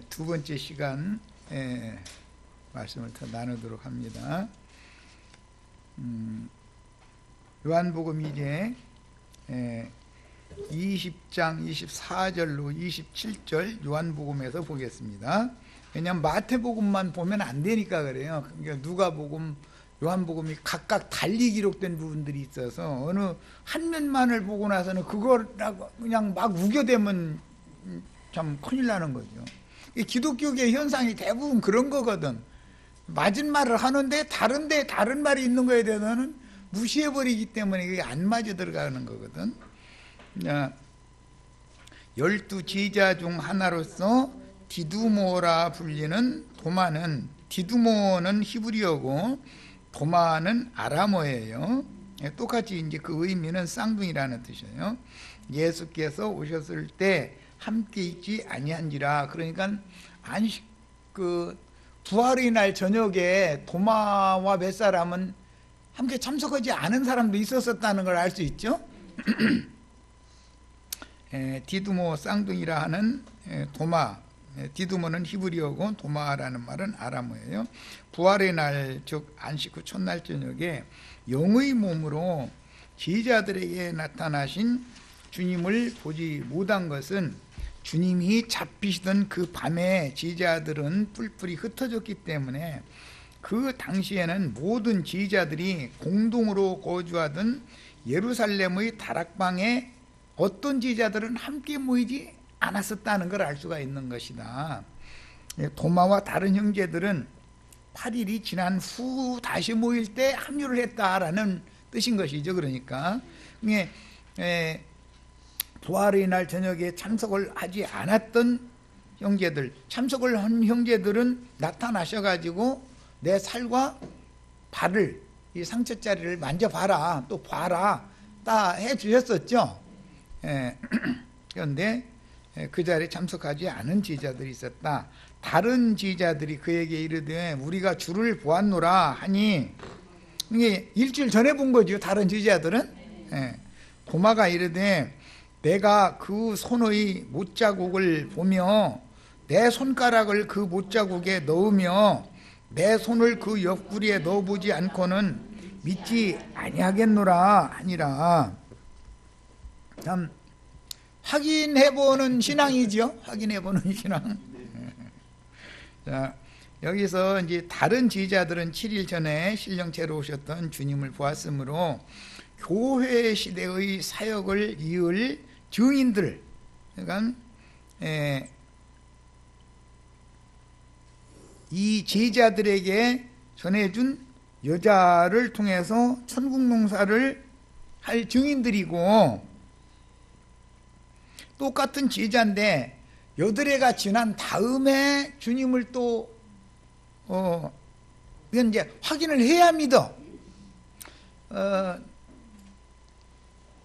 두 번째 시간 말씀을 더 나누도록 합니다. 요한복음 이제 20장 24절로 27절 요한복음에서 보겠습니다. 왜냐하면 마태복음만 보면 안 되니까 그래요. 그러니까 누가복음, 요한복음이 각각 달리 기록된 부분들이 있어서 어느 한 면만을 보고 나서는 그거라고 그냥 막 우겨대면 참 큰일 나는 거죠. 기독교계 현상이 대부분 그런 거거든. 맞은 말을 하는데 다른데 다른 말이 있는 거에 대해서는 무시해버리기 때문에 그게 안 맞아 들어가는 거거든. 12 제자 중 하나로서 디두모라 불리는 도마는, 디두모는 히브리어고 도마는 아람어예요. 똑같이 이제 그 의미는 쌍둥이라는 뜻이에요. 예수께서 오셨을 때 함께 있지 아니한지라. 그러니까 안식 부활의 날 저녁에 도마와 몇 사람은 함께 참석하지 않은 사람도 있었었다는 걸 알 수 있죠. 디두모 쌍둥이라 하는 도마, 디두모는 히브리어고 도마라는 말은 아람어예요. 부활의 날, 즉 안식 후 첫날 저녁에 영의 몸으로 제자들에게 나타나신 주님을 보지 못한 것은 주님이 잡히시던 그 밤에 제자들은 뿔뿔이 흩어졌기 때문에 그 당시에는 모든 제자들이 공동으로 거주하던 예루살렘의 다락방에 어떤 제자들은 함께 모이지 않았었다는 걸 알 수가 있는 것이다. 도마와 다른 형제들은 8일이 지난 후 다시 모일 때 합류를 했다라는 뜻인 것이죠. 그러니까 부활의 날 저녁에 참석을 하지 않았던 형제들, 참석을 한 형제들은 나타나셔가지고 내 살과 발을, 이 상처자리를 만져봐라, 또 봐라, 다 해주셨었죠. 그런데 그 자리에 참석하지 않은 제자들이 있었다. 다른 제자들이 그에게 이르되 우리가 주를 보았노라 하니, 이게 일주일 전에 본 거죠. 다른 제자들은. 도마가 이르되 내가 그 손의 못자국을 보며 내 손가락을 그 못자국에 넣으며 내 손을 그 옆구리에 넣어보지 않고는 믿지 아니하겠노라 하니라. 참 확인해보는 신앙이죠. 확인해보는 신앙. 자, 여기서 이제 다른 제자들은 7일 전에 신령체로 오셨던 주님을 보았으므로 교회 시대의 사역을 이을 증인들, 그러니까 이 제자들에게 전해준 여자를 통해서 천국 농사를 할 증인들이고, 똑같은 제자인데 여드레가 지난 다음에 주님을 또 이건 이제 확인을 해야 믿어.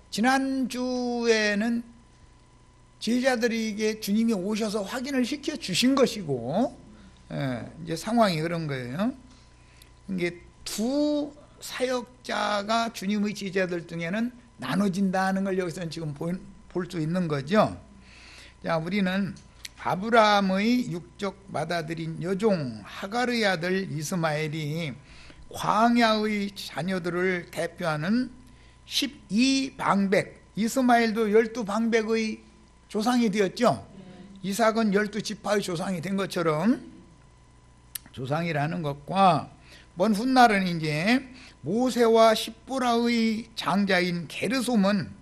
지난주에는 제자들에게 주님이 오셔서 확인을 시켜 주신 것이고, 이제 상황이 그런 거예요. 이게 두 사역자가 주님의 제자들 중에는 나눠진다는 걸 여기서는 지금 볼 수 있는 거죠. 자, 우리는 아브라함의 육적 맏아들인 여종 하갈의 아들 이스마엘이 광야의 자녀들을 대표하는 12방백, 이스마엘도 12방백의 조상이 되었죠. 이삭은 12지파의 조상이 된 것처럼 조상이라는 것과 먼 훗날은 이제 모세와 십보라의 장자인 게르솜은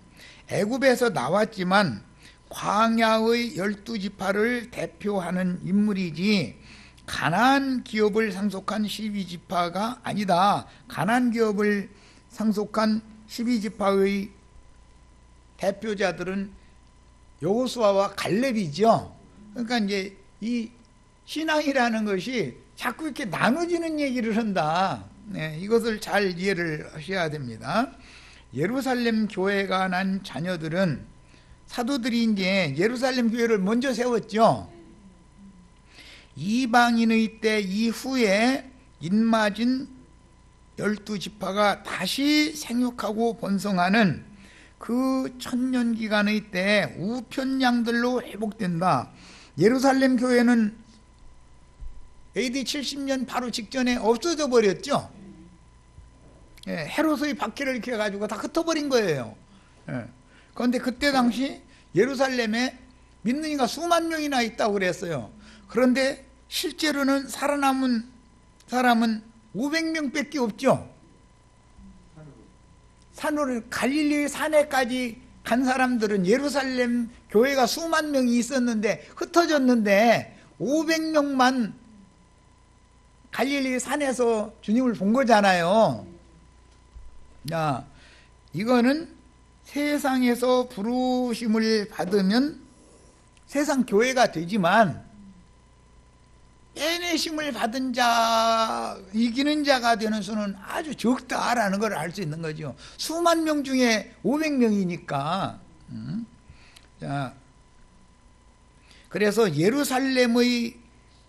애굽에서 나왔지만 광야의 12지파를 대표하는 인물이지 가나안 기업을 상속한 12지파가 아니다. 가나안 기업을 상속한 12지파의 대표자들은 여호수아와 갈렙이죠. 그러니까 이제 이 신앙이라는 것이 자꾸 이렇게 나눠지는 얘기를 한다. 이것을 잘 이해를 하셔야 됩니다. 예루살렘 교회가 난 자녀들은 사도들이 이제 예루살렘 교회를 먼저 세웠죠. 이방인의 때 이후에 인맞은 12지파가 다시 생육하고 번성하는 그 천년기간의 때 우편양들로 회복된다. 예루살렘 교회는 AD 70년 바로 직전에 없어져 버렸죠. 헤롯의 박해를 이렇게 해가지고 다 흩어버린 거예요. 그런데 그때 당시 예루살렘에 믿는 이가 수만 명이나 있다고 그랬어요. 그런데 실제로는 살아남은 사람은 500명 밖에 없죠. 산으로 갈릴리 산에까지 간 사람들은 예루살렘 교회가 수만 명이 있었는데 흩어졌는데 500명만 갈릴리 산에서 주님을 본 거잖아요. 야, 이거는 세상에서 부르심을 받으면 세상 교회가 되지만 빼내심을 받은 자, 이기는 자가 되는 수는 아주 적다라는 걸 알 수 있는 거죠. 수만 명 중에 500명이니까. 자, 그래서 예루살렘의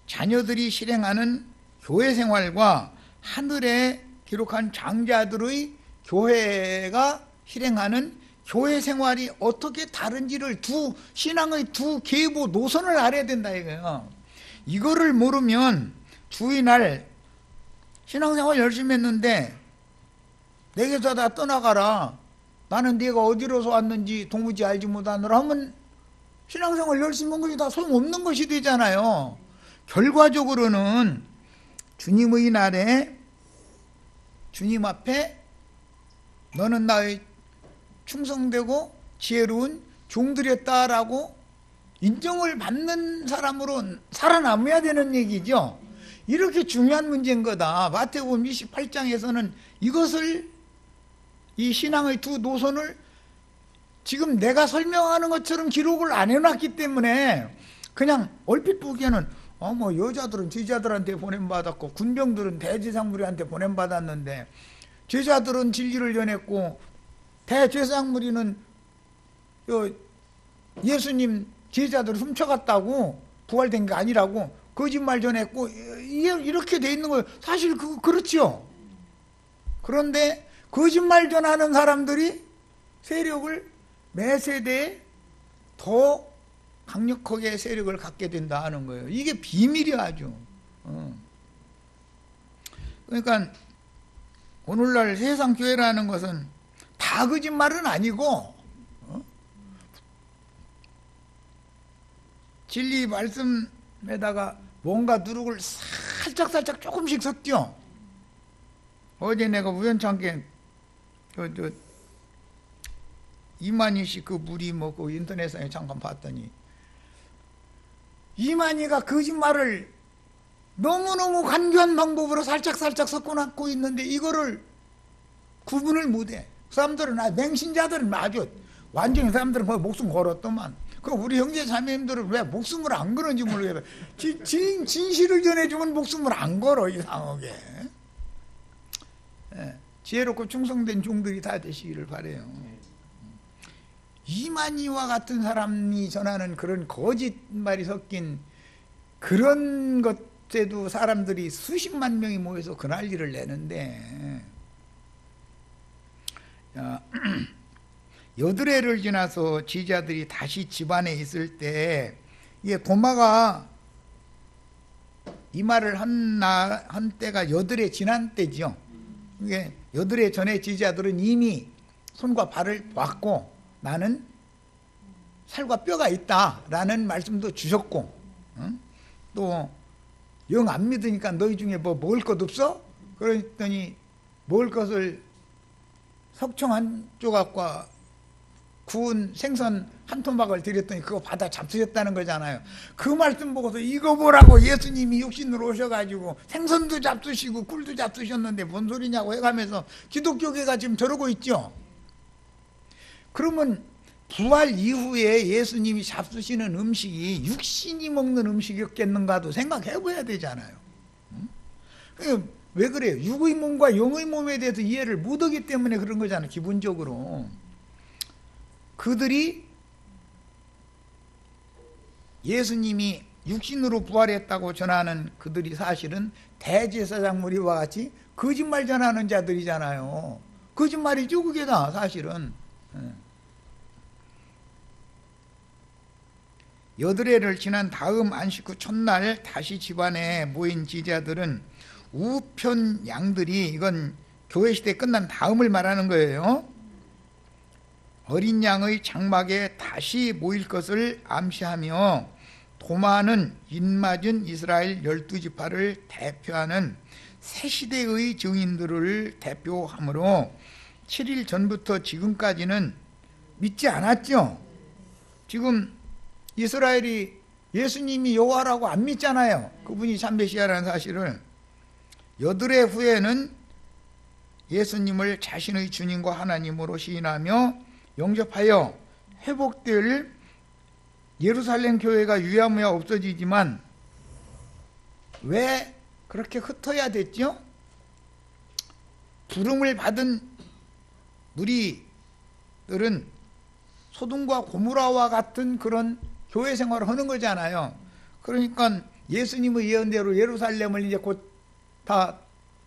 자녀들이 실행하는 교회 생활과 하늘에 기록한 장자들의 교회가 실행하는 교회 생활이 어떻게 다른지를 신앙의 두 계보 노선을 알아야 된다 이거예요. 이거를 모르면 주일날 신앙생활 열심히 했는데 내게서 다 떠나가라, 나는 네가 어디로서 왔는지 도무지 알지 못하노라 하면 신앙생활 열심히 한 것이 다 소용없는 것이 되잖아요. 결과적으로는 주님의 날에 주님 앞에 너는 나의 충성되고 지혜로운 종들이었다라고 인정을 받는 사람으로 살아남아야 되는 얘기죠. 이렇게 중요한 문제인 거다. 마태복음 28장에서는 이것을, 이 신앙의 두 노선을 지금 내가 설명하는 것처럼 기록을 안 해놨기 때문에 그냥 얼핏 보기에는 뭐 여자들은 제자들한테 보냄받았고 군병들은 대제사장무리한테 보냄받았는데 제자들은 진리를 전했고 대제사장무리는 예수님 제자들을 훔쳐갔다고 부활된 게 아니라고 거짓말 전했고 이렇게 돼 있는 거예요. 사실 그렇죠. 그런데 거짓말 전하는 사람들이 세력을 매 세대에 더 강력하게 세력을 갖게 된다 하는 거예요. 이게 비밀이야 아주. 그러니까 오늘날 세상 교회라는 것은 다 거짓말은 아니고 진리 말씀에다가 뭔가 누룩을 살짝 조금씩 섞죠. 어제 내가 우연찮게 이만희 씨 그 무리 그 인터넷상에 잠깐 봤더니 이만희가 거짓말을 너무너무 간교한 방법으로 살짝 섞어놨고 있는데 이거를 구분을 못해. 사람들은 맹신자들은 아주 완전히 사람들은 거의 목숨 걸었더만. 그럼 우리 형제 자매님들은 왜 목숨을 안 걸었는지 모르겠어. 진실을 전해주면 목숨을 안 걸어 이상하게. 지혜롭고 충성된 종들이 다 되시기를 바라요. 이만희와 같은 사람이 전하는 그런 거짓말이 섞인 그런 것에도 사람들이 수십만 명이 모여서 그 난리를 내는데 여드레를 지나서 제자들이 다시 집안에 있을 때 이게 도마가 이 말을 한 때가 여드레 지난 때죠. 이게 여드레 전에 제자들은 이미 손과 발을 봤고 나는 살과 뼈가 있다라는 말씀도 주셨고 또 영 안 믿으니까 너희 중에 뭐 먹을 것 없어? 그랬더니 먹을 것을 석청 한 조각과 구운 생선 한 토막을 드렸더니 그거 받아 잡수셨다는 거잖아요. 그 말씀 보고서 이거 보라고 예수님이 육신으로 오셔가지고 생선도 잡수시고 꿀도 잡수셨는데 뭔 소리냐고 해가면서 기독교계가 지금 저러고 있죠. 그러면 부활 이후에 예수님이 잡수시는 음식이 육신이 먹는 음식이었겠는가도 생각해 봐야 되잖아요. 왜 그래요? 육의 몸과 영의 몸에 대해서 이해를 못하기 때문에 그런 거잖아요. 기본적으로 그들이 예수님이 육신으로 부활했다고 전하는 그들이 사실은 대제사장 무리와 같이 거짓말 전하는 자들이잖아요. 거짓말이죠 그게 다 사실은. 여드레를 지난 다음 안식 후 첫날 다시 집안에 모인 지자들은 우편 양들이, 이건 교회 시대 끝난 다음을 말하는 거예요, 어린 양의 장막에 다시 모일 것을 암시하며 도마는 인맞은 이스라엘 12지파를 대표하는 새 시대의 증인들을 대표하므로 7일 전부터 지금까지는 믿지 않았죠. 지금 이스라엘이 예수님이 여호와라고 안 믿잖아요. 그분이 참 메시아라는 사실을. 여드레 후에는 예수님을 자신의 주님과 하나님으로 시인하며 영접하여 회복될 예루살렘 교회가 유야무야 없어지지만 왜 그렇게 흩어야 됐죠? 부름을 받은 무리들은 소돔과 고모라와 같은 그런 교회 생활을 하는 거잖아요. 그러니까 예수님의 예언대로 예루살렘을 이제 곧 다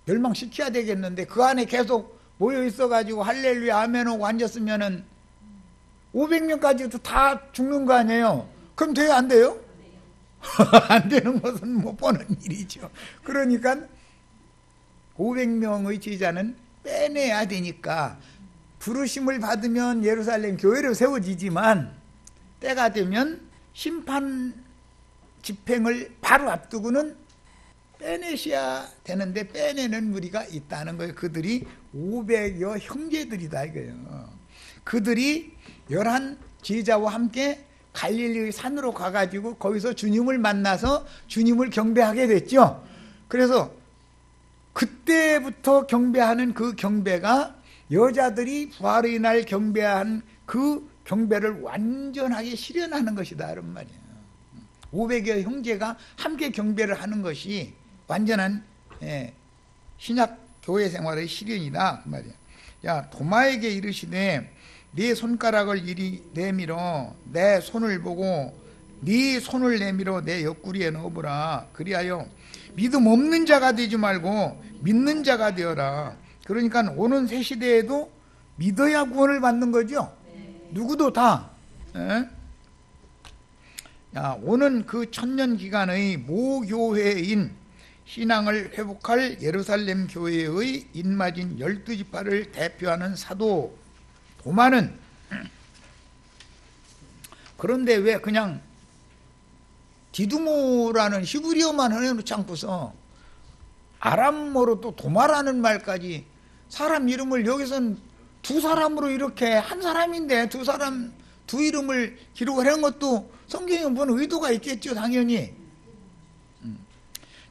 멸망시켜야 되겠는데 그 안에 계속 모여 있어가지고 할렐루야 아멘 하고 앉았으면은 500명까지도 다 죽는 거 아니에요? 그럼 돼요, 안 돼요? 안 되는 것은 못 보는 일이죠. 그러니까 500명의 제자는 빼내야 되니까 부르심을 받으면 예루살렘 교회로 세워지지만 때가 되면 심판 집행을 바로 앞두고는 빼내셔야 되는데 빼내는 무리가 있다는 거예요. 그들이 500여 형제들이다 이거예요. 그들이 11 제자와 함께 갈릴리의 산으로 가가지고 거기서 주님을 만나서 주님을 경배하게 됐죠. 그래서 그때부터 경배하는 그 경배가 여자들이 부활의 날 경배한 그 경배를 완전하게 실현하는 것이다 이런 말이에요. 500여 형제가 함께 경배를 하는 것이 완전한 신약 교회 생활의 실현이다 그 말이에요. 야, 도마에게 이르시되 네 손가락을 이리 내밀어 내 손을 보고 네 손을 내밀어 내 옆구리에 넣어보라. 그리하여 믿음 없는 자가 되지 말고 믿는 자가 되어라. 그러니까 오는 새 시대에도 믿어야 구원을 받는 거죠. 누구도 다. 야, 오는 그 천년 기간의 모교회인 신앙을 회복할 예루살렘 교회의 인맞은 12지파를 대표하는 사도 도마는 그런데 왜 그냥 디두모라는 히브리어만 해놓지 않고서 아람어로 또 도마라는 말까지 사람 이름을 여기선 두 사람으로 이렇게 한 사람인데 두 사람 두 이름을 기록을 한 것도 성경에 보는 의도가 있겠죠, 당연히.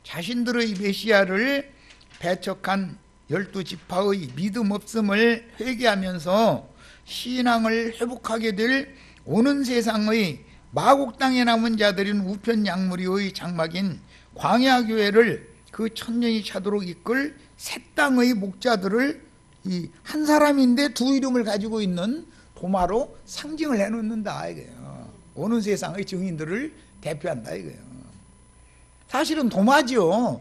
자신들의 메시아를 배척한 12지파의 믿음 없음을 회개하면서 신앙을 회복하게 될 오는 세상의 마곡 땅에 남은 자들인 우편 양무리의 장막인 광야교회를 그 천년이 차도록 이끌 새 땅의 목자들을 이 한 사람인데 두 이름을 가지고 있는 도마로 상징을 해놓는다 이거예요. 오는 세상의 증인들을 대표한다 이거예요. 사실은 도마죠.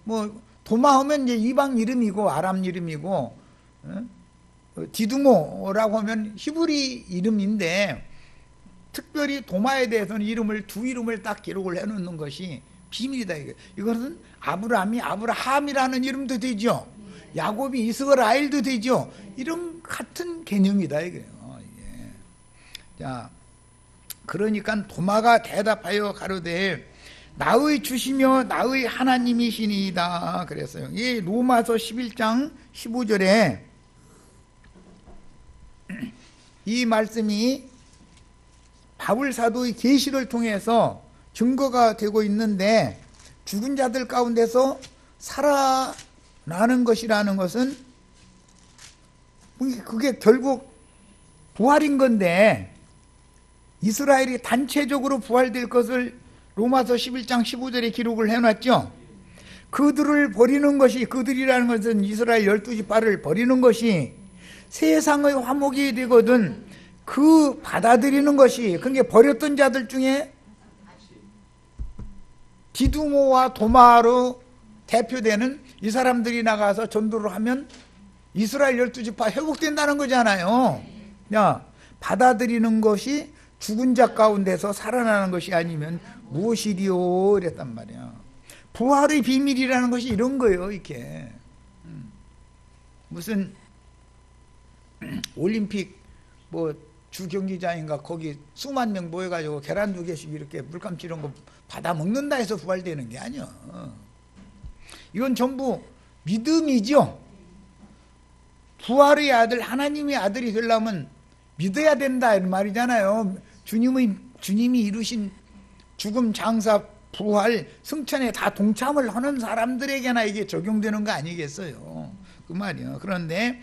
뭐 도마하면 이제 이방 이름이고 아람 이름이고, 디두모라고 하면 히브리 이름인데 특별히 도마에 대해서는 두 이름을 딱 기록을 해놓는 것이 비밀이다 이거. 이것은 아브라함이 아브라함이라는 이름도 되죠. 야곱이 이스라엘도 되죠. 이런 같은 개념이다 이거예요. 자, 그러니까 도마가 대답하여 가로되 나의 주시며 나의 하나님이시니이다 그랬어요. 이 로마서 11장 15절에 이 말씀이 바울 사도의 계시를 통해서 증거가 되고 있는데, 죽은 자들 가운데서 살아나는 것이라는 것은 그게 결국 부활인 건데, 이스라엘이 단체적으로 부활될 것을 로마서 11장 15절에 기록을 해놨죠. 그들을 버리는 것이, 그들이라는 것은 이스라엘 12지파를 버리는 것이 세상의 화목이 되거든 그 받아들이는 것이, 그러니까 버렸던 자들 중에 디두모와 도마로 대표되는 이 사람들이 나가서 전도를 하면 이스라엘 12지파 회복된다는 거잖아요. 야, 받아들이는 것이 죽은 자 가운데서 살아나는 것이 아니면 무엇이리요? 이랬단 말이야. 부활의 비밀이라는 것이 이런 거예요. 이렇게 무슨 올림픽 뭐 주경기장인가 거기 수만 명 모여가지고 계란 2개씩 이렇게 물감치 이런 거 받아 먹는다 해서 부활되는 게 아니야. 이건 전부 믿음이죠. 부활의 아들, 하나님의 아들이 되려면 믿어야 된다 이런 말이잖아요. 주님이 이루신 죽음, 장사, 부활, 승천에 다 동참을 하는 사람들에게나 이게 적용되는 거 아니겠어요? 그 말이요. 그런데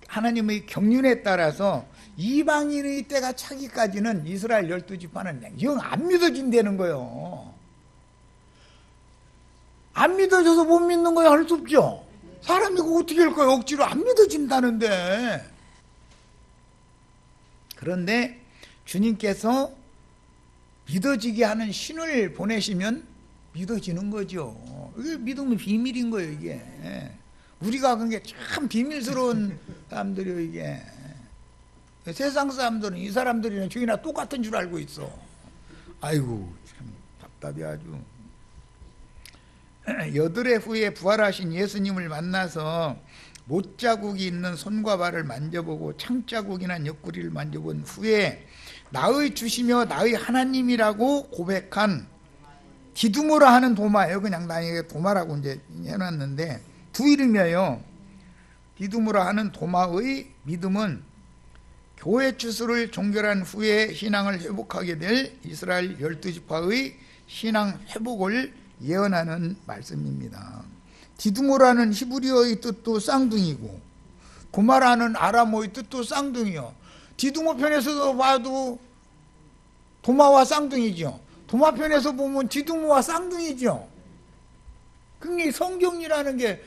하나님의 경륜에 따라서 이방인의 때가 차기까지는 이스라엘 12지파는 영 안 믿어진다는 거예요. 안 믿어져서 못 믿는 거야 할 수 없죠. 사람이 그거 어떻게 할 거예요? 억지로 안 믿어진다는데. 그런데 주님께서 믿어지게 하는 신을 보내시면 믿어지는 거죠. 이게 믿음의 비밀인 거예요, 이게. 우리가 그게 참 비밀스러운 사람들이요, 이게. 세상 사람들은 이 사람들이랑 주인이나 똑같은 줄 알고 있어. 아이고, 참 답답해 아주. 여드레 후에 부활하신 예수님을 만나서 못자국이 있는 손과 발을 만져보고 창자국이나 옆구리를 만져본 후에 나의 주시며 나의 하나님이라고 고백한 디두모라 하는 도마예요. 그냥 나에게 도마라고 이제 해놨는데 두 이름이에요. 디두모라 하는 도마의 믿음은 교회 추수를 종결한 후에 신앙을 회복하게 될 이스라엘 12지파의 신앙 회복을 예언하는 말씀입니다. 디두모라는 히브리어의 뜻도 쌍둥이고 도마라는 아람어의 뜻도 쌍둥이요. 디두모 편에서도 봐도 도마와 쌍둥이죠. 도마 편에서 보면 디두모와 쌍둥이죠. 그게 성경이라는 게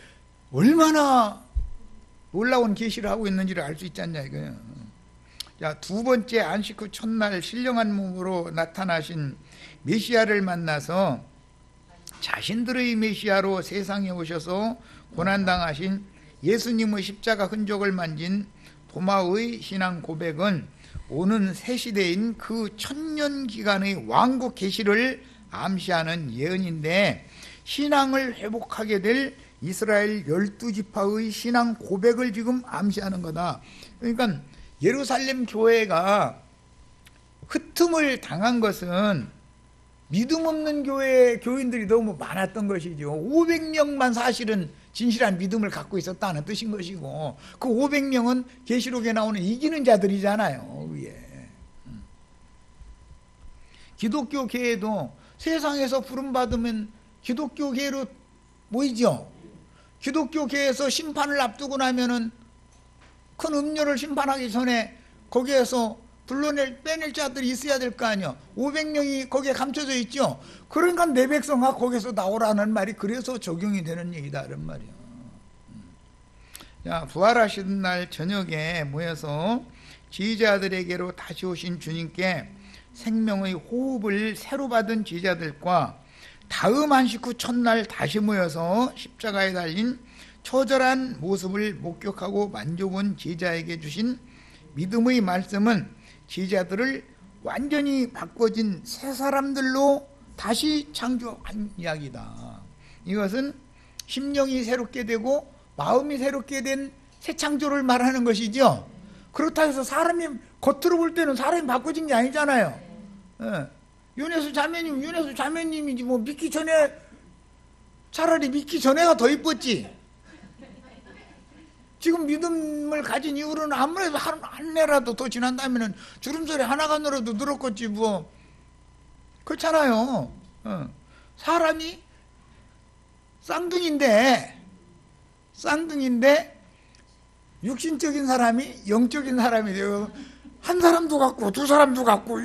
얼마나 놀라운 계시를 하고 있는지를 알 수 있지 않냐 이거예요. 자, 두 번째 안식 후 첫날 신령한 몸으로 나타나신 메시아를 만나서 자신들의 메시아로 세상에 오셔서 고난당하신 예수님의 십자가 흔적을 만진 도마의 신앙 고백은 오는 새 시대인 그 천년 기간의 왕국 계시를 암시하는 예언인데 신앙을 회복하게 될 이스라엘 12지파의 신앙 고백을 지금 암시하는 거다. 그러니까 예루살렘 교회가 흩음을 당한 것은 믿음 없는 교인들이 너무 많았던 것이죠. 500명만 사실은 진실한 믿음을 갖고 있었다는 뜻인 것이고 그 500명은 계시록에 나오는 이기는 자들이잖아요. 위에. 기독교 계에도 세상에서 부름받으면 기독교 계로 모이죠. 기독교 계에서 심판을 앞두고 나면은 큰 음료를 심판하기 전에 거기에서 빼낼 자들이 있어야 될 거 아니요. 500명이 거기에 감춰져 있죠. 그러니까 내 백성아 거기서 나오라는 말이 그래서 적용이 되는 얘기다 이런 말이요. 자, 부활하신 날 저녁에 모여서 지휘자들에게로 다시 오신 주님께 생명의 호흡을 새로 받은 지휘자들과 다음 안식 후 첫날 다시 모여서 십자가에 달린 처절한 모습을 목격하고 만져본 지휘자에게 주신 믿음의 말씀은 지휘자들을 완전히 바꿔진 새 사람들로 다시 창조한 이야기다. 이것은 심령이 새롭게 되고 마음이 새롭게 된 새 창조를 말하는 것이죠. 그렇다 해서 사람이 겉으로 볼 때는 사람이 바꿔진 게 아니잖아요. 윤혜수 자매님이지 뭐 믿기 전에 차라리 믿기 전에가 더 이뻤지. 지금 믿음을 가진 이후로는 아무래도 한 해라도 더 지난 다음에는 주름살이 하나가 늘어도 늘었겠지 뭐. 그렇잖아요. 사람이 쌍둥이인데 육신적인 사람이 영적인 사람이 되고 한 사람도 같고 두 사람도 같고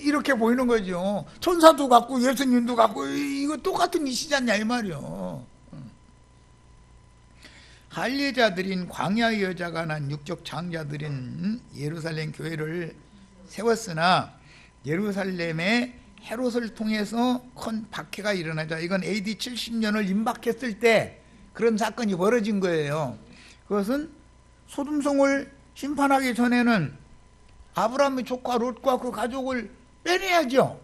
이렇게 보이는 거죠. 천사도 같고 예수님도 같고 이거 똑같은 이시지 않냐 이 말이요. 할례자들인 광야의 여자가 난 육적 장자들인 예루살렘 교회를 세웠으나 예루살렘에 헤롯을 통해서 큰 박해가 일어나자. 이건 AD 70년을 임박했을 때 그런 사건이 벌어진 거예요. 그것은 소돔성을 심판하기 전에는 아브라함의 조카 롯과 그 가족을 빼내야죠.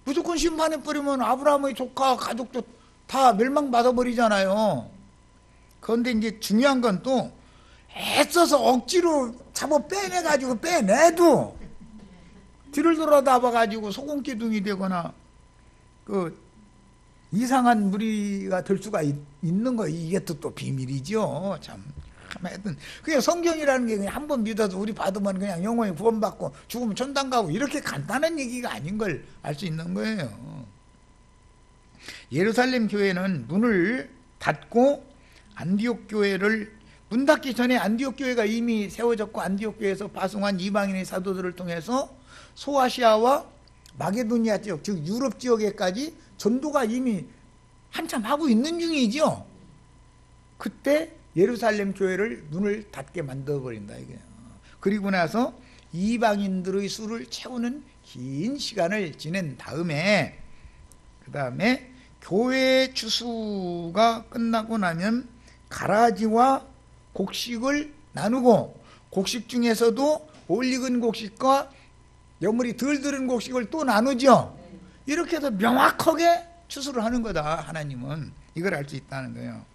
무조건 심판해 버리면 아브라함의 조카 가족도 다 멸망받아 버리잖아요. 그런데 이제 중요한 건 또 애써서 억지로 잡아 빼내가지고 빼내도 뒤를 돌아다봐가지고 소금기둥이 되거나 그 이상한 무리가 될 수가 있는 거예요. 이게 또 비밀이죠. 참. 하여튼 그냥 성경이라는 게 그냥 한 번 믿어서 우리 받으면 그냥 영원히 구원받고 죽으면 천당 가고 이렇게 간단한 얘기가 아닌 걸 알 수 있는 거예요. 예루살렘 교회는 문을 닫고 안디옥 교회를 문 닫기 전에 안디옥 교회가 이미 세워졌고 안디옥 교회에서 파송한 이방인의 사도들을 통해서 소아시아와 마게도니아 지역, 즉 유럽 지역에까지 전도가 이미 한참 하고 있는 중이죠. 그때 예루살렘 교회를 문을 닫게 만들어버린다 이거예요. 그리고 나서 이방인들의 수를 채우는 긴 시간을 지낸 다음에 그 다음에 교회 추수가 끝나고 나면 가라지와 곡식을 나누고 곡식 중에서도 올익은 곡식과 여물이 덜 들은 곡식을 또 나누죠. 이렇게 해서 명확하게 추수를 하는 거다. 하나님은 이걸 알 수 있다는 거예요.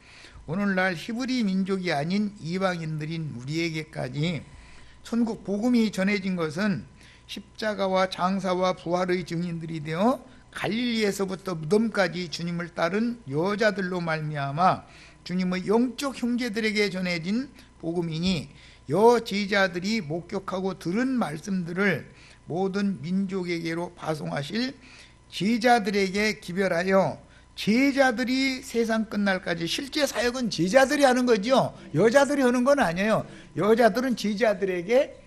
오늘날 히브리 민족이 아닌 이방인들인 우리에게까지 천국 복음이 전해진 것은 십자가와 장사와 부활의 증인들이 되어 갈릴리에서부터 무덤까지 주님을 따른 여자들로 말미암아 주님의 영적 형제들에게 전해진 복음이니 여제자들이 목격하고 들은 말씀들을 모든 민족에게로 파송하실 제자들에게 기별하여 제자들이 세상 끝날까지 실제 사역은 제자들이 하는 거죠. 여자들이 하는 건 아니에요. 여자들은 제자들에게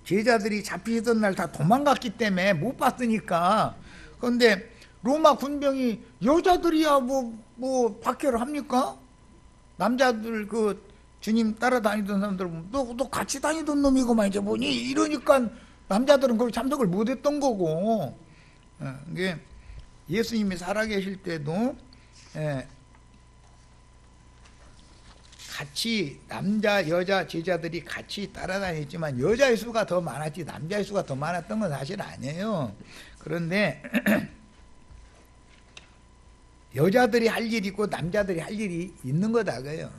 제자들이 잡히던 날 다 도망갔기 때문에 못 봤으니까. 그런데 로마 군병이 여자들이야 뭐 박해를 합니까? 남자들 그 주님 따라다니던 사람들은 너 같이 다니던 놈이고만 이제 뭐니 이러니까 남자들은 거기 참석을 못했던 거고. 이게 예수님이 살아계실 때도 같이 남자 여자 제자들이 같이 따라다녔지만 여자의 수가 더 많았지 남자의 수가 더 많았던 건 사실 아니에요. 그런데 여자들이 할 일이 있고 남자들이 할 일이 있는 거다 그래요.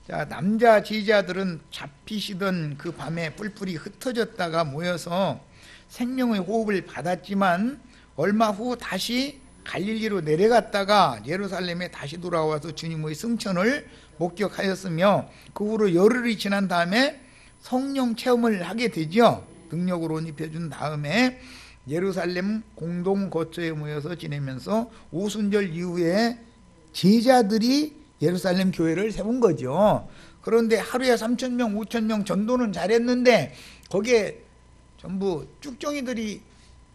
자, 남자 제자들은 잡히시던 그 밤에 뿔뿔이 흩어졌다가 모여서 생명의 호흡을 받았지만 얼마 후 다시 갈릴리로 내려갔다가 예루살렘에 다시 돌아와서 주님의 승천을 목격하였으며 그 후로 열흘이 지난 다음에 성령 체험을 하게 되죠. 능력으로 옷 입혀준 다음에 예루살렘 공동 거처에 모여서 지내면서 오순절 이후에 제자들이 예루살렘 교회를 세운 거죠. 그런데 하루에 3,000명, 5,000명 전도는 잘했는데 거기에 전부 쭉정이들이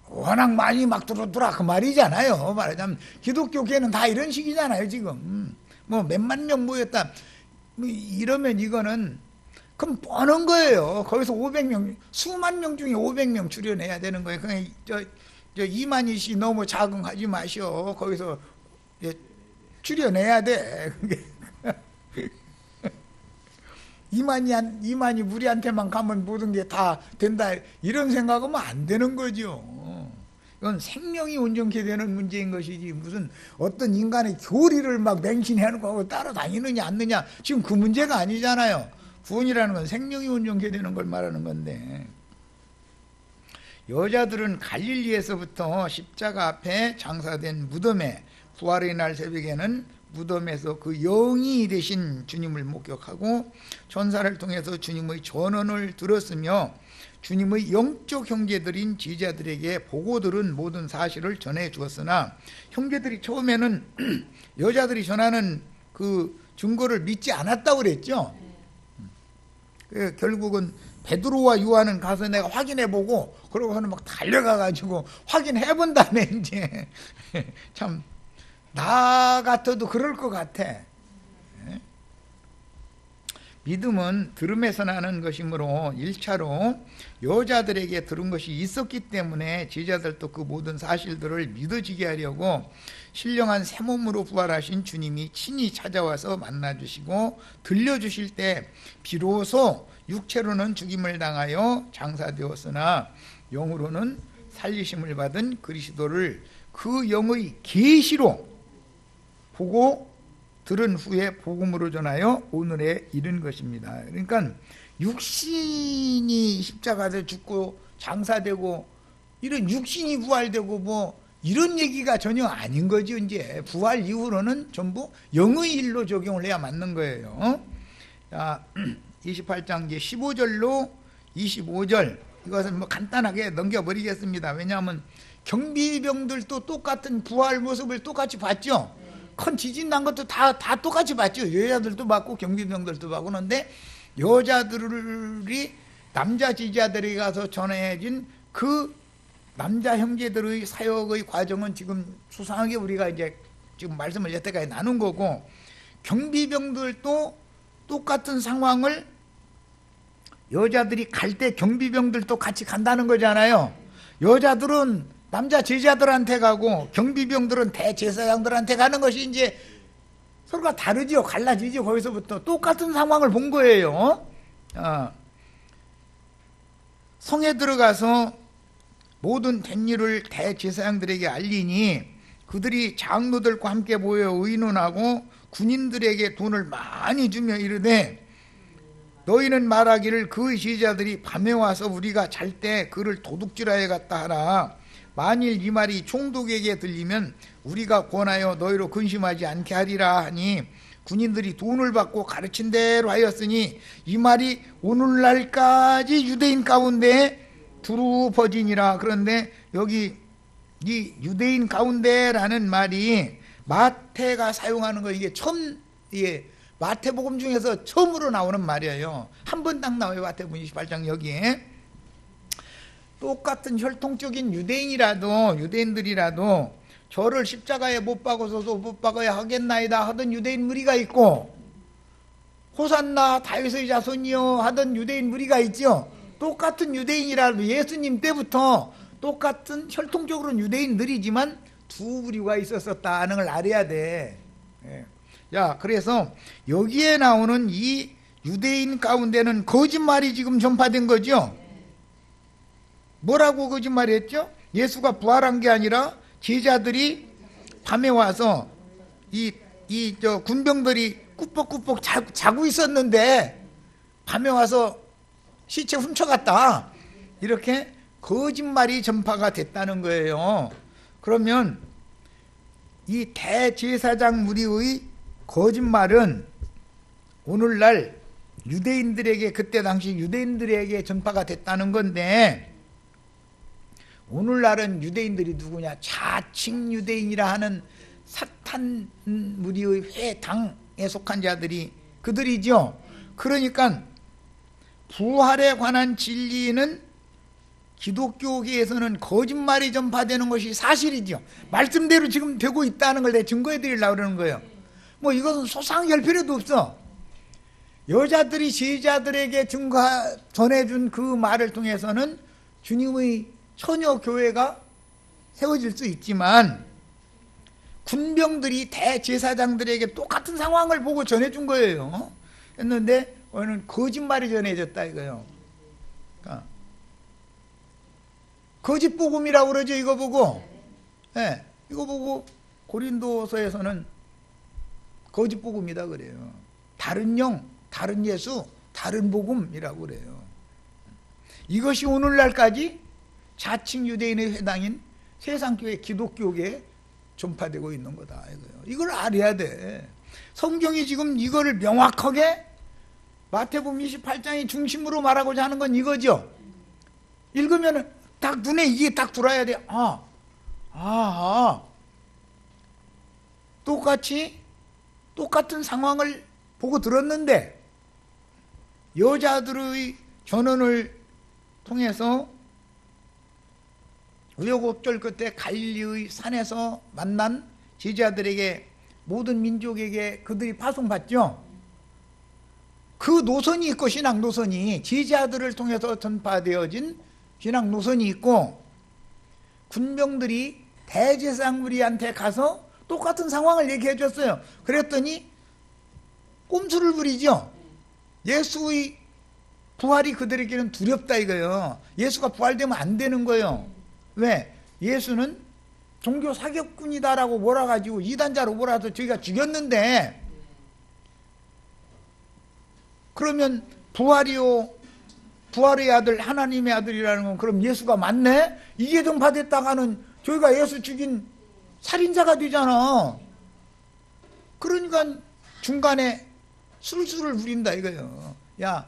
워낙 많이 막 들어오더라 그 말이잖아요. 말하자면 기독교계는 다 이런 식이잖아요. 지금 뭐 몇만 명 모였다 뭐 이러면 이거는 그럼 뻔한 거예요. 거기서 500명 수만 명 중에 500명 출연해야 되는 거예요. 그냥 저 이만희 씨 너무 자긍하지 마시오. 거기서 출연해야 돼. 이만희 우리한테만 가면 모든 게 다 된다 이런 생각하면 안 되는 거죠. 이건 생명이 온전케 되는 문제인 것이지 무슨 어떤 인간의 교리를 막 맹신해놓고 하고 따라다니느냐 않느냐 지금 그 문제가 아니잖아요. 구원이라는 건 생명이 온전케 되는 걸 말하는 건데 여자들은 갈릴리에서부터 십자가 앞에 장사된 무덤에 부활의 날 새벽에는 무덤에서 그 영이 되신 주님을 목격하고 천사를 통해서 주님의 전언을 들었으며 주님의 영적 형제들인 제자들에게 보고 들은 모든 사실을 전해 주었으나 형제들이 처음에는 여자들이 전하는 그 증거를 믿지 않았다고 그랬죠. 결국은 베드로와 요한은 가서 내가 확인해보고 그러고서는 막 달려가가지고 확인해본 다음에 이제 참 나 같아도 그럴 것 같아. 믿음은 들음에서 나는 것이므로 1차로 여자들에게 들은 것이 있었기 때문에 제자들도 그 모든 사실들을 믿어지게 하려고 신령한 새 몸으로 부활하신 주님이 친히 찾아와서 만나주시고 들려주실 때 비로소 육체로는 죽임을 당하여 장사되었으나 영으로는 살리심을 받은 그리스도를 그 영의 계시로 보고 들은 후에 복음으로 전하여 오늘에 이른 것입니다. 그러니까 육신이 십자가에 죽고 장사되고 이런 육신이 부활되고 뭐 이런 얘기가 전혀 아닌 거죠. 이제 부활 이후로는 전부 영의 일로 적용을 해야 맞는 거예요. 자, 28장 이제 15절로 25절 이것은 뭐 간단하게 넘겨버리겠습니다. 왜냐하면 경비병들도 똑같은 부활 모습을 똑같이 봤죠. 큰 지진 난 것도 다 똑같이 봤죠. 여자들도 봤고 경비병들도 봤고. 그런데 여자들이 남자 지지자들에게 가서 전해진 그 남자 형제들의 사역의 과정은 지금 수상하게 우리가 이제 지금 말씀을 여태까지 나눈 거고, 경비병들도 똑같은 상황을 여자들이 갈 때 경비병들도 같이 간다는 거잖아요. 여자들은 남자 제자들한테 가고 경비병들은 대제사장들한테 가는 것이 이제 서로가 다르죠. 갈라지죠. 거기서부터 똑같은 상황을 본 거예요. 성에 들어가서 모든 된 일을 대제사장들에게 알리니 그들이 장로들과 함께 모여 의논하고 군인들에게 돈을 많이 주며 이르되, 너희는 말하기를 그 제자들이 밤에 와서 우리가 잘 때 그를 도둑질하여 갔다 하라. 만일 이 말이 총독에게 들리면 우리가 권하여 너희로 근심하지 않게 하리라 하니, 군인들이 돈을 받고 가르친 대로 하였으니 이 말이 오늘날까지 유대인 가운데 두루 퍼지니라. 그런데 여기 이 유대인 가운데라는 말이 마태가 사용하는 거, 이게 처음, 마태복음 중에서 처음으로 나오는 말이에요. 한 번 딱 나와요. 마태복음 28장 여기에. 똑같은 혈통적인 유대인들이라도 저를 십자가에 못 박아서도 못 박아야 하겠나이다 하던 유대인 무리가 있고, 호산나 다윗의 자손이여 하던 유대인 무리가 있죠. 똑같은 유대인이라도 예수님 때부터 똑같은 혈통적으로는 유대인들이지만 두 부류가 있었었다는 걸 알아야 돼. 자, 그래서 여기에 나오는 이 유대인 가운데는 거짓말이 지금 전파된 거죠. 뭐라고 거짓말이 했죠? 예수가 부활한 게 아니라 제자들이 밤에 와서 저 군병들이 꾸벅꾸벅 자고 있었는데 밤에 와서 시체 훔쳐갔다, 이렇게 거짓말이 전파가 됐다는 거예요. 그러면 이 대제사장 무리의 거짓말은 오늘날 유대인들에게, 그때 당시 유대인들에게 전파가 됐다는 건데, 오늘날은 유대인들이 누구냐? 자칭 유대인이라 하는 사탄 무리의 회당에 속한 자들이 그들이죠. 그러니까 부활에 관한 진리는 기독교계에서는 거짓말이 전파되는 것이 사실이죠. 말씀대로 지금 되고 있다는 걸 내가 증거해 드리려고 그러는 거예요. 뭐 이것은 소상할 필요도 없어. 여자들이 제자들에게 전해준 그 말을 통해서는 주님의 처녀 교회가 세워질 수 있지만, 군병들이 대제사장들에게 똑같은 상황을 보고 전해준 거예요. 했는데 오늘 거짓말이 전해졌다 이거예요. 그러니까 거짓 복음이라고 그러죠. 이거 보고, 이거 보고 고린도서에서는 거짓 복음이다 그래요. 다른 영, 다른 예수, 다른 복음이라고 그래요. 이것이 오늘날까지 자칭 유대인의 회당인 세상교회 기독교계에 전파되고 있는 거다 이거예요. 이걸 알아야 돼. 성경이 지금 이거를 명확하게 마태복음 28장의 중심으로 말하고자 하는 건 이거죠. 읽으면 딱 눈에 이게 딱 들어야 돼. 똑같은 상황을 보고 들었는데 여자들의 전언을 통해서 우여곡절 끝에 갈릴리의 산에서 만난 제자들에게, 모든 민족에게 그들이 파송받죠. 그 노선이 있고, 신앙 노선이 제자들을 통해서 전파되어진 신앙 노선이 있고, 군병들이 대제사장무리한테 가서 똑같은 상황을 얘기해 줬어요. 그랬더니 꼼수를 부리죠. 예수의 부활이 그들에게는 두렵다 이거예요. 예수가 부활되면 안 되는 거예요. 왜? 예수는 종교 사격꾼이다라고 몰아가지고 이단자로 몰아서 저희가 죽였는데, 그러면 부활의 아들, 하나님의 아들이라는 건 그럼 예수가 맞네? 이계종 받았다가는 저희가 예수 죽인 살인자가 되잖아. 그러니까 중간에 술수를 부린다 이거예요. 야,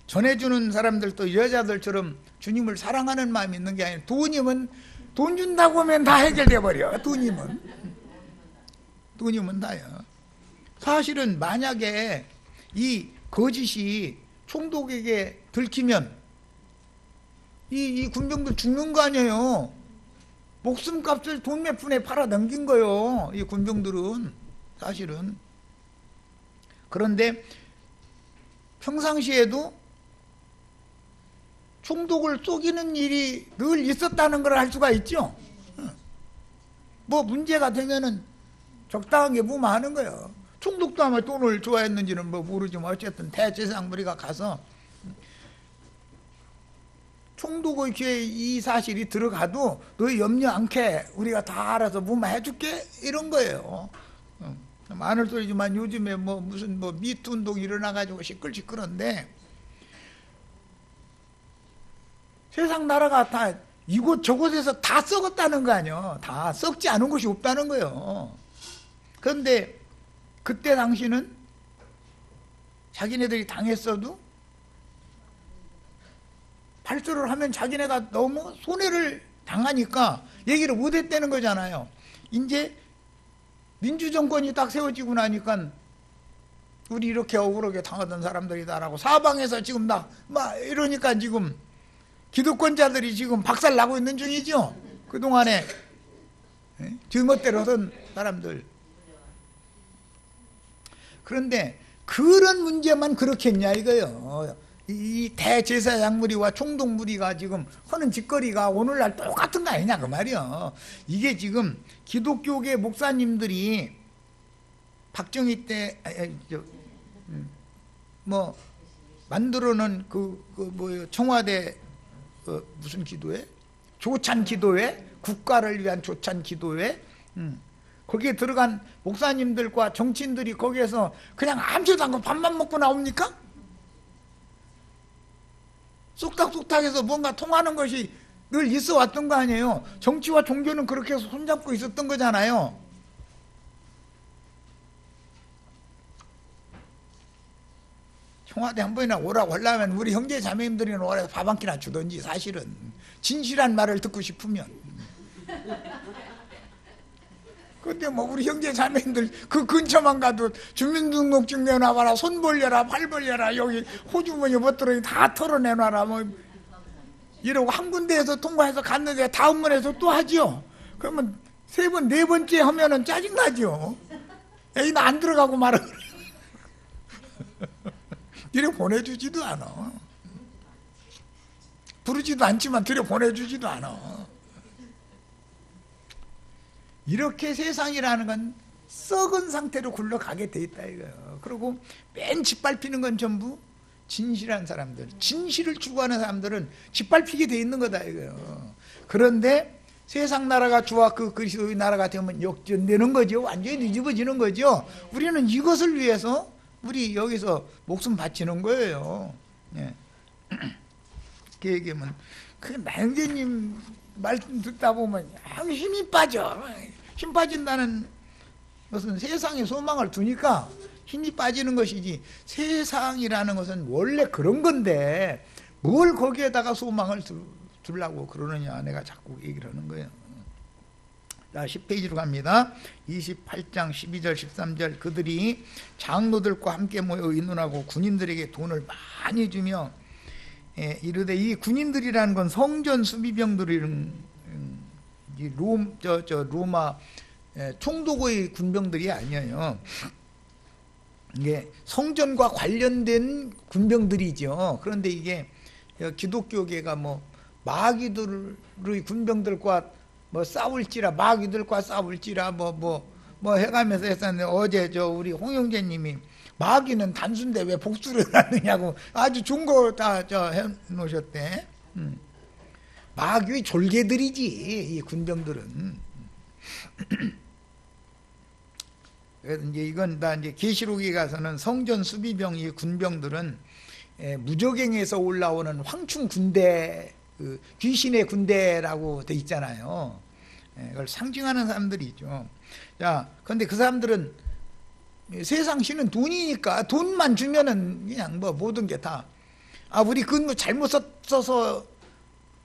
전해주는 사람들도 여자들처럼 주님을 사랑하는 마음이 있는 게 아니라, 돈이면 돈 준다고 하면 다 해결돼 버려. 돈이면 다요. 사실은 만약에 이 거짓이 총독에게 들키면 이 군병들 죽는 거 아니에요. 목숨값을 돈 몇 푼에 팔아 넘긴 거예요, 이 군병들은 사실은. 그런데 평상시에도 총독을 속이는 일이 늘 있었다는 걸 알 수가 있죠. 뭐 문제가 되면은 적당하게 무마하는 거예요. 총독도 아마 돈을 좋아했는지는 뭐 모르지만 어쨌든 대제사장무리가 가서 총독의 귀에 이 사실이 들어가도 너 염려 않게 우리가 다 알아서 무마해 줄게 이런 거예요. 많은 소리지만 요즘에 뭐 무슨 뭐 미투 운동이 일어나가지고 시끌시끌한데, 세상 나라가 다 이곳 저곳에서 다 썩었다는 거 아니에요. 다 썩지 않은 곳이 없다는 거예요. 그런데 그때 당시는 자기네들이 당했어도 발설을 하면 자기네가 너무 손해를 당하니까 얘기를 못했다는 거잖아요. 이제 민주정권이 딱 세워지고 나니까 우리 이렇게 억울하게 당하던 사람들이다라고 사방에서 지금 막 이러니까 지금 기득권자들이 지금 박살나고 있는 중이죠. 그동안에 제멋대로 하던 사람들. 그런데 그런 문제만 그렇게 했냐 이거예요. 이 대제사장무리와 총독무리가 지금 하는 짓거리가 오늘날 똑같은 거 아니냐 그 말이야. 이게 지금 기독교계 목사님들이 박정희 때 뭐 만들어놓은 뭐예요, 청와대 무슨 기도회? 조찬 기도회? 국가를 위한 조찬 기도회? 거기에 들어간 목사님들과 정치인들이 거기에서 그냥 아무것도 안 하고 밥만 먹고 나옵니까? 쏙닥쏙닥해서 뭔가 통하는 것이 늘 있어 왔던 거 아니에요. 정치와 종교는 그렇게 해서 손잡고 있었던 거잖아요. 청와대 한 번이나 오라고 하려면 우리 형제 자매님들이나 오라고 밥 한 끼나 주던지, 사실은 진실한 말을 듣고 싶으면. 근데 뭐 우리 형제 자매님들 그 근처만 가도 주민등록증 내놔봐라, 손 벌려라, 발 벌려라, 여기 호주머니 멋들어니 다 털어내놔라 뭐 이러고 한 군데에서 통과해서 갔는데 다음 번에서 또 하죠. 그러면 세 번, 네 번째 하면은 짜증나죠. 에이 나 안 들어가고 말아. 이래 보내주지도 않아. 부르지도 않지만 들여 보내주지도 않아. 이렇게 세상이라는 건 썩은 상태로 굴러가게 돼 있다 이거예요. 그리고 맨 짓밟히는 건 전부 진실한 사람들, 진실을 추구하는 사람들은 짓밟히게 돼 있는 거다 이거예요. 그런데 세상 나라가 좋아 그 그리스도의 나라가 되면 역전되는 거죠. 완전히 뒤집어지는 거죠. 우리는 이것을 위해서 우리 여기서 목숨 바치는 거예요. 예. 그 얘기하면 그 나영재님 말씀 듣다 보면 힘이 빠져. 힘 빠진다는 것은 세상에 소망을 두니까 힘이 빠지는 것이지, 세상이라는 것은 원래 그런 건데 뭘 거기에다가 소망을 두려고 그러느냐, 내가 자꾸 얘기를 하는 거예요. 자, 10페이지로 갑니다. 28장 12절 13절. 그들이 장로들과 함께 모여 의논하고 군인들에게 돈을 많이 주며 이르되, 이 군인들이라는 건 성전 수비병들이 로마 총독의 군병들이 아니에요. 이게 성전과 관련된 군병들이죠. 그런데 이게 기독교계가 뭐 마귀들의 군병들과 뭐 싸울지라, 마귀들과 싸울지라 뭐 해가면서 했었는데, 어제 우리 홍영재님이 마귀는 단순데 왜 복수를 하느냐고 아주 좋은 거 다 해놓으셨대. 마귀의 졸개들이지 이 군병들은. 그래서 이제 이건 다 이제 계시록에 가서는 성전 수비병 이 군병들은 무적행에서 올라오는 황충 군대, 귀신의 군대라고 돼 있잖아요. 그걸 상징하는 사람들이죠. 자, 그런데 그 사람들은 세상 신은 돈이니까 돈만 주면은 그냥 뭐 모든 게 다, 우리 근무 잘못 써서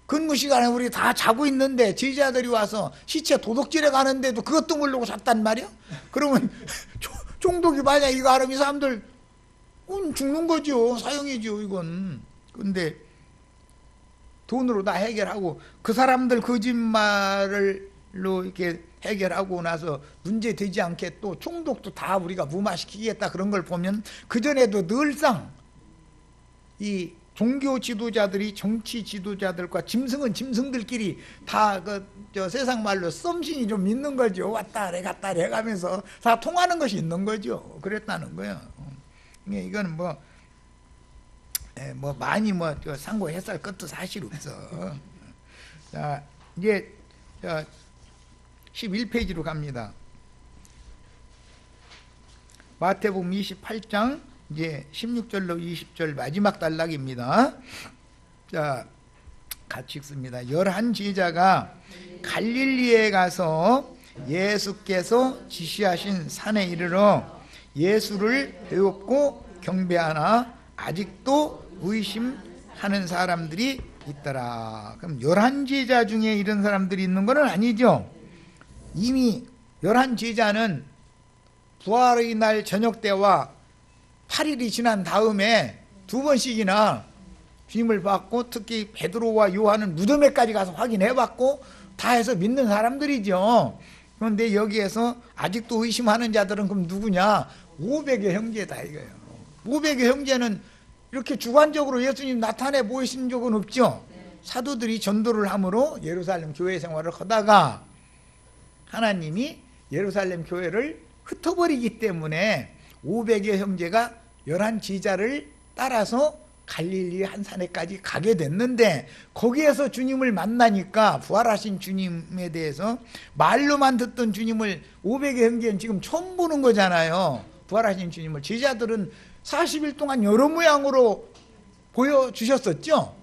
근무 시간에 우리 다 자고 있는데 제자들이 와서 시체 도둑질해 가는데도 그것도 모르고 잤단 말이야? 그러면 총독이 만약 이거 하면 이 사람들 죽는 거죠. 사형이죠, 이건. 근데 돈으로 다 해결하고, 그 사람들 거짓말로 이렇게 해결하고 나서 문제 되지 않게 또 총독도 다 우리가 무마시키겠다, 그런 걸 보면, 그전에도 늘상 이 종교 지도자들이 정치 지도자들과 짐승은 짐승들끼리 다 세상 말로 썸씽이 좀 있는 거죠. 왔다래 갔다래 해가면서 다 통하는 것이 있는 거죠. 그랬다는 거예요. 이건 많이 상고했을 것도 사실 없어. 자, 이제 11페이지로 갑니다. 마태복음 28장 이제 16절로 20절 마지막 단락입니다. 자, 같이 읽습니다. 11 제자가 갈릴리에 가서 예수께서 지시하신 산에 이르러 예수를 배웠고 경배하나 아직도 의심하는 사람들이 있더라. 그럼 11 제자 중에 이런 사람들이 있는 건 아니죠. 이미 11 제자는 부활의 날 저녁 때와 8일이 지난 다음에 2번씩이나 주님을 받고, 특히 베드로와 요한은 무덤에까지 가서 확인해 봤고 다 해서 믿는 사람들이죠. 그런데 여기에서 아직도 의심하는 자들은 그럼 누구냐? 500의 형제다 이거예요. 500의 형제는 이렇게 주관적으로 예수님 나타내 보이신 적은 없죠. 사도들이 전도를 함으로 예루살렘 교회 생활을 하다가 하나님이 예루살렘 교회를 흩어버리기 때문에 500의 형제가 11 제자를 따라서 갈릴리 한 산에까지 가게 됐는데, 거기에서 주님을 만나니까 부활하신 주님에 대해서 말로만 듣던 주님을 500의 형제는 지금 처음 보는 거잖아요. 부활하신 주님을 제자들은 40일 동안 여러 모양으로 보여주셨었죠.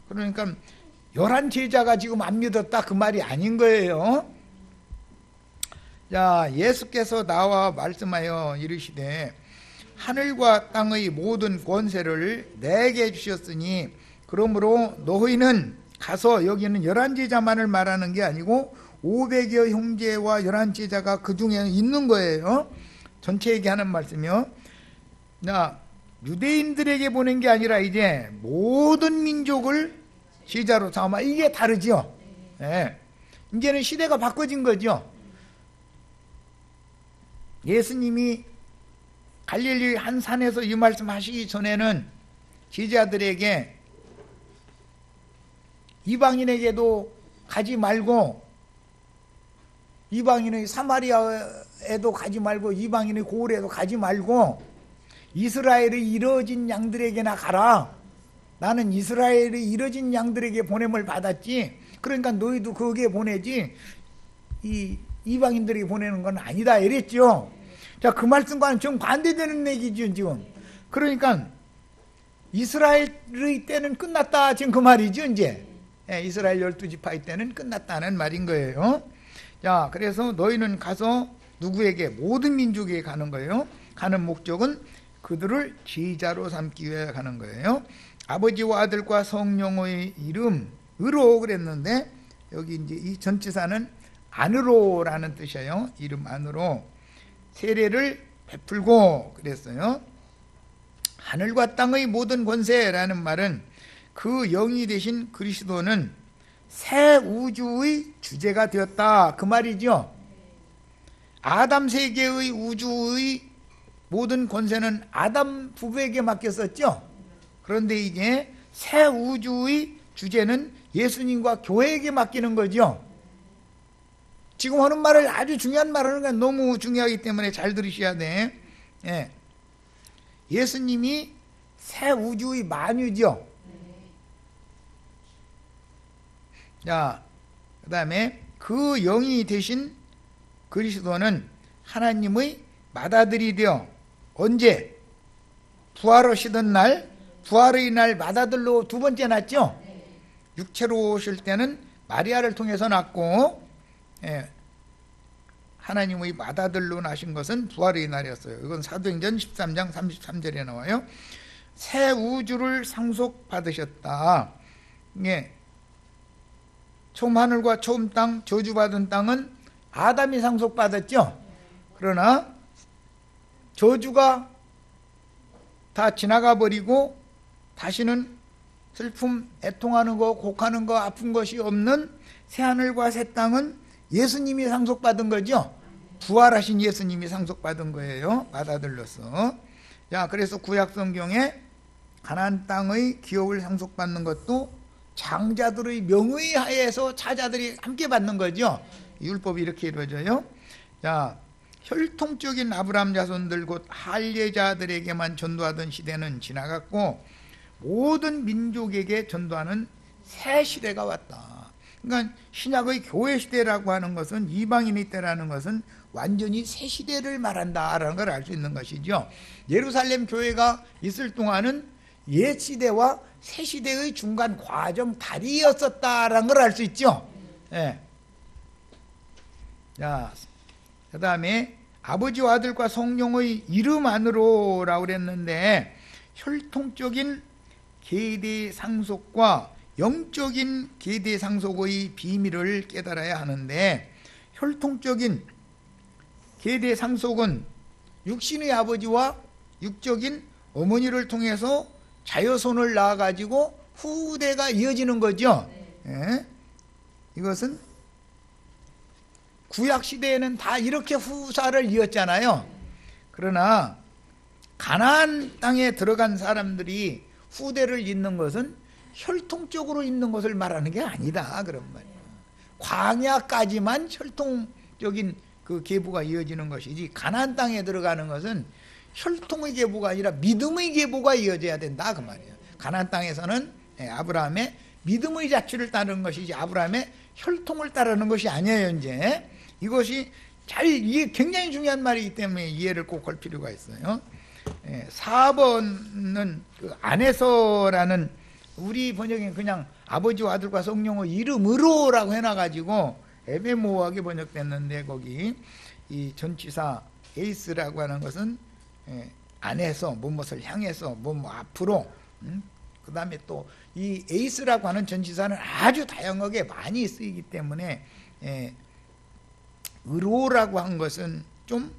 그러니까 11 제자가 지금 안 믿었다 그 말이 아닌 거예요. 자, 예수께서 나와 말씀하여 이르시되 하늘과 땅의 모든 권세를 내게 주셨으니, 그러므로 너희는 가서, 여기는 11 제자만을 말하는 게 아니고 500여 형제와 11 제자가 그 중에 있는 거예요. 전체 얘기하는 말씀이요. 나 유대인들에게 보낸 게 아니라 이제 모든 민족을 제자로 삼아. 이게 다르죠. 네. 이제는 시대가 바꿔진 거죠. 예수님이 갈릴리 한 산에서 이 말씀 하시기 전에는 제자들에게 이방인에게도 가지 말고, 이방인의 사마리아에도 가지 말고, 이방인의 고을에도 가지 말고 이스라엘의 이뤄진 양들에게나 가라. 나는 이스라엘의 이뤄진 양들에게 보냄을 받았지, 그러니까 너희도 거기에 보내지 이 이방인들에게 보내는 건 아니다 이랬죠. 자, 그 말씀과는 좀 반대되는 얘기죠 지금. 그러니까 이스라엘의 때는 끝났다 지금 그 말이죠 이제. 이스라엘 12지파의 때는 끝났다는 말인 거예요. 자, 그래서 너희는 가서 누구에게? 모든 민족에게 가는 거예요. 가는 목적은 그들을 제자로 삼기 위해 가는 거예요. 아버지와 아들과 성령의 이름으로 그랬는데, 여기 이제 이 전치사는 안으로라는 뜻이에요. 이름 안으로 세례를 베풀고 그랬어요. 하늘과 땅의 모든 권세라는 말은 그 영이 되신 그리스도는 새 우주의 주제가 되었다 그 말이죠. 아담 세계의 우주의 모든 권세는 아담 부부에게 맡겼었죠. 그런데 이제 새 우주의 주제는 예수님과 교회에게 맡기는 거죠. 지금 하는 말을 아주 중요한 말 하는 건 너무 중요하기 때문에 잘 들으셔야 돼. 예. 예수님이 새 우주의 만유죠. 자, 그 다음에 그 영이 되신 그리스도는 하나님의 맏아들이 되어 언제? 부활하시던 날, 부활의 날 맏아들로 두 번째 났죠. 육체로 오실 때는 마리아를 통해서 났고, 예, 하나님의 맏아들로 나신 것은 부활의 날이었어요. 이건 사도행전 13장 33절에 나와요. 새 우주를 상속받으셨다. 예, 처음 하늘과 처음 땅, 저주받은 땅은 아담이 상속받았죠. 그러나 저주가 다 지나가 버리고 다시는 슬픔, 애통하는 거, 곡하는 거, 아픈 것이 없는 새하늘과 새 땅은 예수님이 상속받은 거죠. 부활하신 예수님이 상속받은 거예요. 맏아들로서. 자, 그래서 구약 성경에 가나안 땅의 기업을 상속받는 것도 장자들의 명의 하에서 차자들이 함께 받는 거죠. 율법이 이렇게 이루어져요. 자, 혈통적인 아브라함 자손들 곧 할례자들에게만 전도하던 시대는 지나갔고 모든 민족에게 전도하는 새 시대가 왔다. 그러니까 신약의 교회 시대라고 하는 것은, 이방인의 때라는 것은 완전히 새 시대를 말한다라는 걸 알 수 있는 것이죠. 예루살렘 교회가 있을 동안은 옛 시대와 새 시대의 중간 과정 다리였었다라는 걸 알 수 있죠. 예. 자, 그 다음에 아버지와 아들과 성령의 이름 안으로라고 그랬는데, 혈통적인 계대 상속과 영적인 계대 상속의 비밀을 깨달아야 하는데, 혈통적인 계대 상속은 육신의 아버지와 육적인 어머니를 통해서 자여손을 낳아가지고 후대가 이어지는 거죠. 예? 이것은 구약시대에는 다 이렇게 후사를 이었잖아요. 그러나 가나안 땅에 들어간 사람들이 후대를 잇는 것은 혈통적으로 잇는 것을 말하는 게 아니다, 그런 말이에요. 광야까지만 혈통적인 그 계보가 이어지는 것이지, 가나안 땅에 들어가는 것은 혈통의 계보가 아니라 믿음의 계보가 이어져야 된다, 그 말이에요. 가나안 땅에서는 아브라함의 믿음의 자취를 따르는 것이지 아브라함의 혈통을 따르는 것이 아니에요. 이제 이것이 이게 굉장히 중요한 말이기 때문에 이해를 꼭 할 필요가 있어요. 4번은 그 안에서라는, 우리 번역엔 그냥 아버지와 아들과 성령의 이름으로라고 해놔가지고 애매모호하게 번역됐는데, 거기 이 전치사 에이스라고 하는 것은 안에서, 무엇을 향해서, 앞으로. 그 다음에 또 이 에이스라고 하는 전치사는 아주 다양하게 많이 쓰이기 때문에 의로라고 한 것은 좀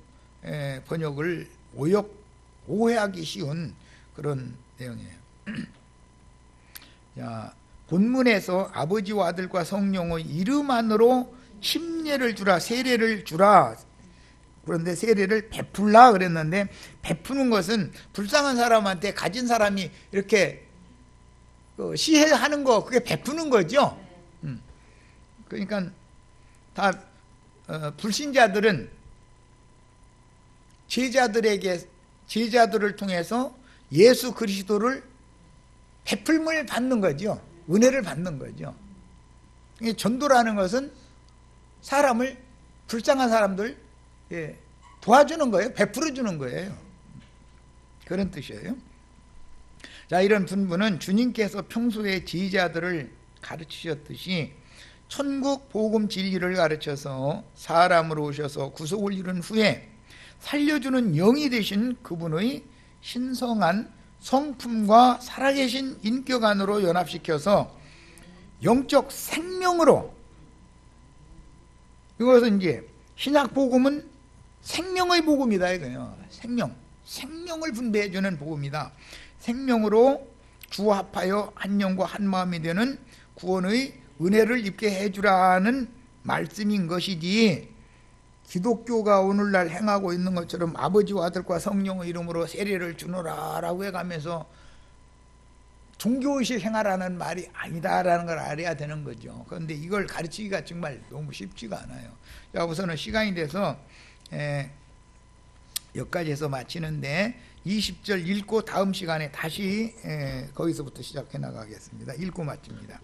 번역을 오해하기 쉬운 그런 내용이에요. 자, 본문에서 아버지와 아들과 성령의 이름 안으로 침례를 주라, 세례를 주라. 그런데 세례를 베풀라 그랬는데, 베푸는 것은 불쌍한 사람한테 가진 사람이 이렇게 시해하는 거, 그게 베푸는 거죠. 그러니까 다 불신자들은 제자들을 통해서 예수 그리스도를 베풀음을 받는 거죠. 은혜를 받는 거죠. 전도라는 것은 사람을, 불쌍한 사람들 도와주는 거예요. 베풀어 주는 거예요. 그런 뜻이에요. 자, 이런 분부는 주님께서 평소에 제자들을 가르치셨듯이 천국 복음 진리를 가르쳐서 사람으로 오셔서 구속을 이룬 후에 살려주는 영이 되신 그분의 신성한 성품과 살아계신 인격 안으로 연합시켜서 영적 생명으로, 이것은 이제 신약 복음은 생명의 복음이다 이거예요. 생명을 분배해주는 복음이다. 생명으로 주합하여 한 영과 한 마음이 되는 구원의 은혜를 입게 해주라는 말씀인 것이지, 기독교가 오늘날 행하고 있는 것처럼 아버지와 아들과 성령의 이름으로 세례를 주노라라고 해가면서 종교의식 행하라는 말이 아니다라는 걸 알아야 되는 거죠. 그런데 이걸 가르치기가 정말 너무 쉽지가 않아요. 자, 우선은 시간이 돼서 여기까지 해서 마치는데 20절 읽고 다음 시간에 다시 거기서부터 시작해 나가겠습니다. 읽고 마칩니다.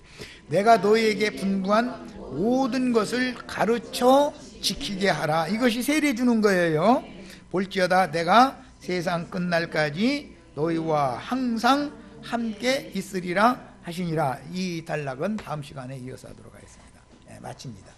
내가 너희에게 분부한 모든 것을 가르쳐 지키게 하라. 이것이 세례 주는 거예요. 볼지어다 내가 세상 끝날까지 너희와 항상 함께 있으리라 하시니라. 이 단락은 다음 시간에 이어서 하도록 하겠습니다. 마칩니다.